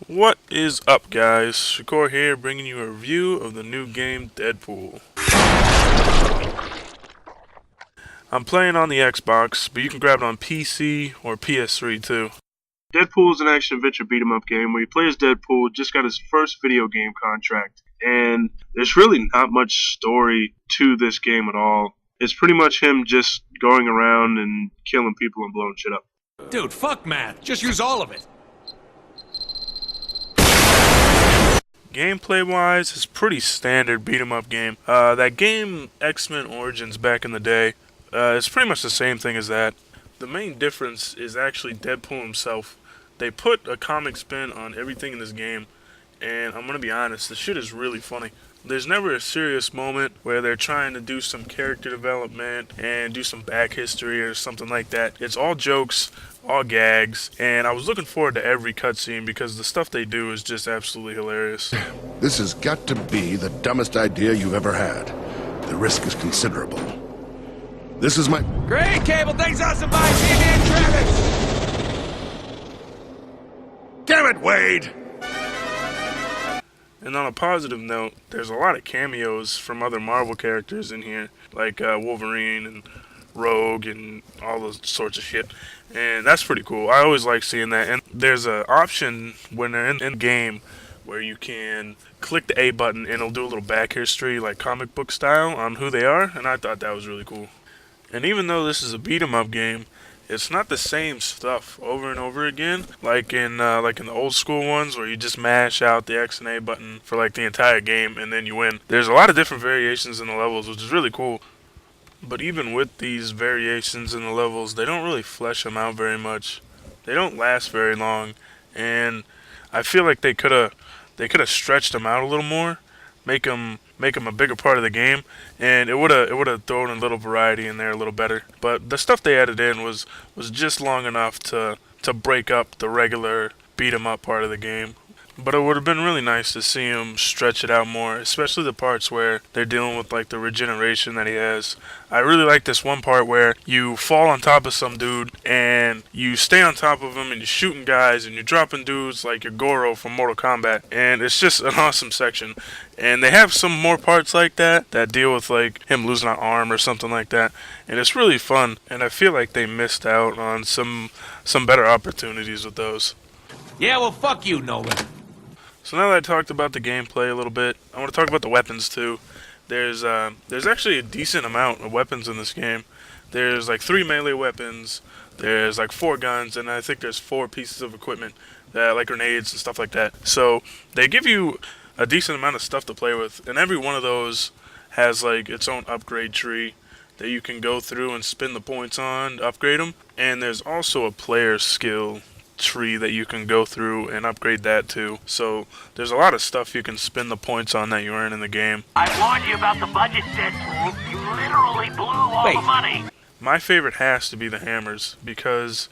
What is up, guys? Shakur here, bringing you a review of the new game Deadpool. I'm playing on the Xbox, but you can grab it on PC or PS3 too. Deadpool is an action-adventure beat-em-up game where you play as Deadpool, just got his first video game contract, and there's really not much story to this game at all. It's pretty much him just going around and killing people and blowing shit up. Dude, fuck math. Just use all of it. Gameplay-wise, it's pretty standard beat-em-up game. That game, X-Men Origins, back in the day, it's pretty much the same thing as that. The main difference is actually Deadpool himself. They put a comic spin on everything in this game, and I'm gonna be honest, the shit is really funny. There's never a serious moment where they're trying to do some character development and do some back history or something like that. It's all jokes, all gags, and I was looking forward to every cutscene because the stuff they do is just absolutely hilarious. This has got to be the dumbest idea you've ever had. The risk is considerable. This is my... Great, Cable. Thanks awesome. Bye. See you again, Travis. Damn it, Wade! And on a positive note, there's a lot of cameos from other Marvel characters in here, like Wolverine and Rogue and all those sorts of shit. And that's pretty cool. I always like seeing that. And there's an option when they're in the game where you can click the A button and it'll do a little back history, like comic book style, on who they are. And I thought that was really cool. And even though this is a beat 'em up game, it's not the same stuff over and over again, like in the old school ones where you just mash out the X and A button for like the entire game and then you win. There's a lot of different variations in the levels, which is really cool. But even with these variations in the levels, they don't really flesh them out very much. They don't last very long, and I feel like they could have stretched them out a little more, make them a bigger part of the game, and it would have thrown a little variety in there a little better. But the stuff they added in was just long enough to break up the regular beat 'em up part of the game. But it would have been really nice to see him stretch it out more, especially the parts where they're dealing with like the regeneration that he has. I really like this one part where you fall on top of some dude and you stay on top of him and you're shooting guys and you're dropping dudes like your Goro from Mortal Kombat. And it's just an awesome section. And they have some more parts like that deal with like him losing an arm or something like that. And it's really fun. And I feel like they missed out on some better opportunities with those. Yeah, well, fuck you, Nolan. So now that I talked about the gameplay a little bit, I want to talk about the weapons too. There's actually a decent amount of weapons in this game. There's like 3 melee weapons, there's like 4 guns, and I think there's 4 pieces of equipment, like grenades and stuff like that. So they give you a decent amount of stuff to play with, and every one of those has like its own upgrade tree that you can go through and spin the points on to upgrade them. And there's also a player skill tree that you can go through and upgrade that too. So there's a lot of stuff you can spend the points on that you earn in the game. I warned you about the budget, Deadpool. You literally blew all the money. My favorite has to be the hammers because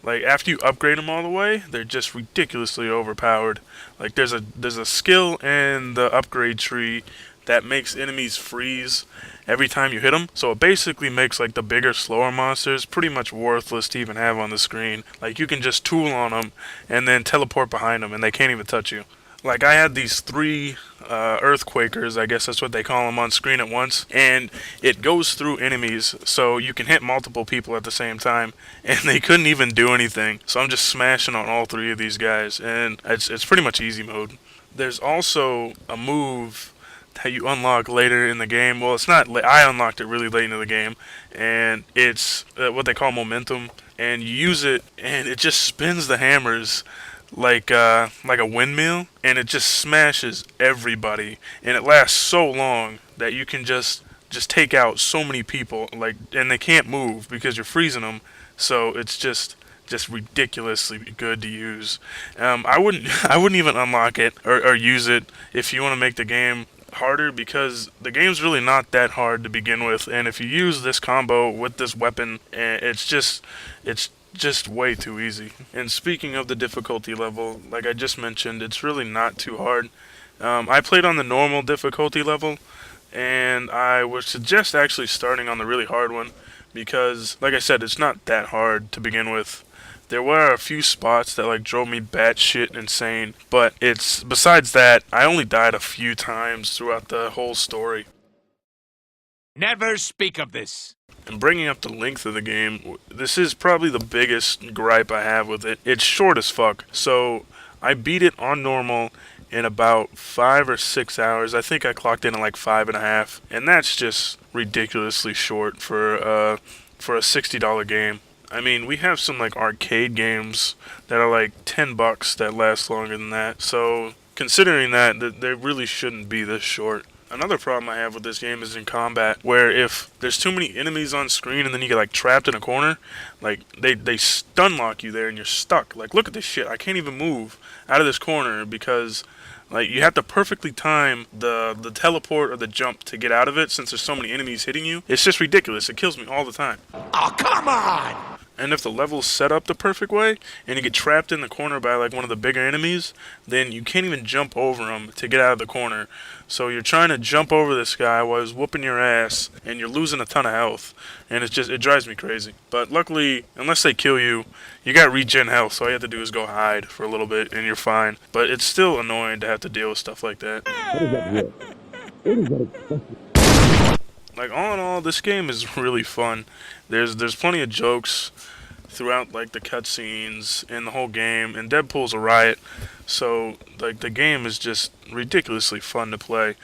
like after you upgrade them all the way, they're just ridiculously overpowered. Like there's a skill in the upgrade tree that makes enemies freeze every time you hit them. So it basically makes like the bigger, slower monsters pretty much worthless to even have on the screen. Like you can just tool on them and then teleport behind them and they can't even touch you. Like I had these 3 earthquakers, I guess that's what they call them, on screen at once, and it goes through enemies, so you can hit multiple people at the same time, and they couldn't even do anything. So I'm just smashing on all 3 of these guys, and it's pretty much easy mode. There's also a move that you unlock later in the game. Well, it's not. I unlocked it really late into the game, and it's what they call momentum. And you use it, and it just spins the hammers like a windmill, and it just smashes everybody. And it lasts so long that you can just take out so many people. Like, and they can't move because you're freezing them. So it's just ridiculously good to use. I wouldn't even unlock it or use it if you want to make the game harder, because the game's really not that hard to begin with, and if you use this combo with this weapon, it's just way too easy. And speaking of the difficulty level, like I just mentioned, it's really not too hard. I played on the normal difficulty level, and I would suggest actually starting on the really hard one because, like I said, it's not that hard to begin with. There were a few spots that like drove me batshit insane, but it's besides that, I only died a few times throughout the whole story. Never speak of this. And bringing up the length of the game, this is probably the biggest gripe I have with it. It's short as fuck. So I beat it on normal in about 5 or 6 hours. I think I clocked in at like 5.5, and that's just ridiculously short for a $60 game. I mean, we have some like arcade games that are like $10 that last longer than that. So considering that, they really shouldn't be this short. Another problem I have with this game is in combat, where if there's too many enemies on screen and then you get like trapped in a corner, like they stun lock you there and you're stuck. Like, look at this shit. I can't even move out of this corner because like you have to perfectly time the teleport or the jump to get out of it since there's so many enemies hitting you. It's just ridiculous. It kills me all the time. Oh, come on! And if the level's set up the perfect way, and you get trapped in the corner by like one of the bigger enemies, then you can't even jump over them to get out of the corner. So you're trying to jump over this guy while he's whooping your ass, and you're losing a ton of health. And it drives me crazy. But luckily, unless they kill you, you got regen health, so all you have to do is go hide for a little bit, and you're fine. But it's still annoying to have to deal with stuff like that. Like, all in all, this game is really fun. There's plenty of jokes throughout like the cutscenes and the whole game, and Deadpool's a riot, so like the game is just ridiculously fun to play,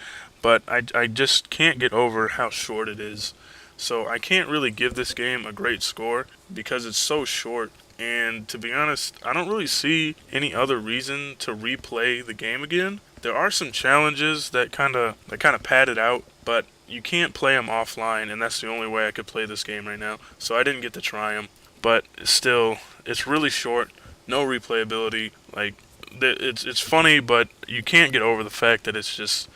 but I just can't get over how short it is. So I can't really give this game a great score because it's so short, and to be honest, I don't really see any other reason to replay the game again. There are some challenges that kind of pad it out, but you can't play them offline, and that's the only way I could play this game right now. So I didn't get to try them. But still, it's really short, no replayability. Like, it's funny, but you can't get over the fact that it's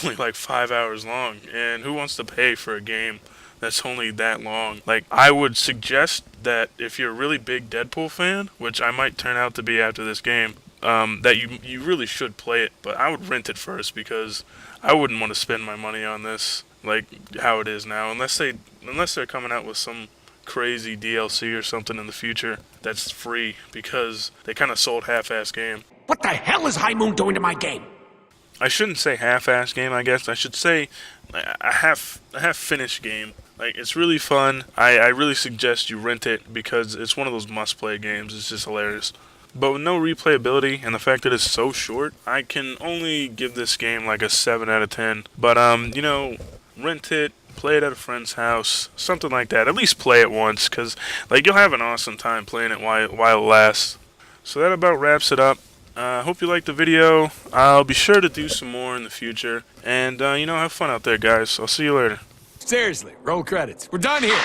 only like 5 hours long. And who wants to pay for a game that's only that long? Like, I would suggest that if you're a really big Deadpool fan, which I might turn out to be after this game, that you really should play it. But I would rent it first because I wouldn't want to spend my money on this like how it is now, unless they're coming out with some crazy DLC or something in the future that's free, because they kind of sold half-ass game. What the hell is High Moon doing to my game? I shouldn't say half-ass game, I guess. I should say a half-finished game. Like, it's really fun. I really suggest you rent it because it's one of those must-play games. It's just hilarious. But with no replayability and the fact that it's so short, I can only give this game like a 7 out of 10. But, you know, rent it, play it at a friend's house, something like that. At least play it once, because like you'll have an awesome time playing it while it lasts. So that about wraps it up. Hope you liked the video. I'll be sure to do some more in the future. And, you know, have fun out there, guys. I'll see you later. Seriously, roll credits. We're done here.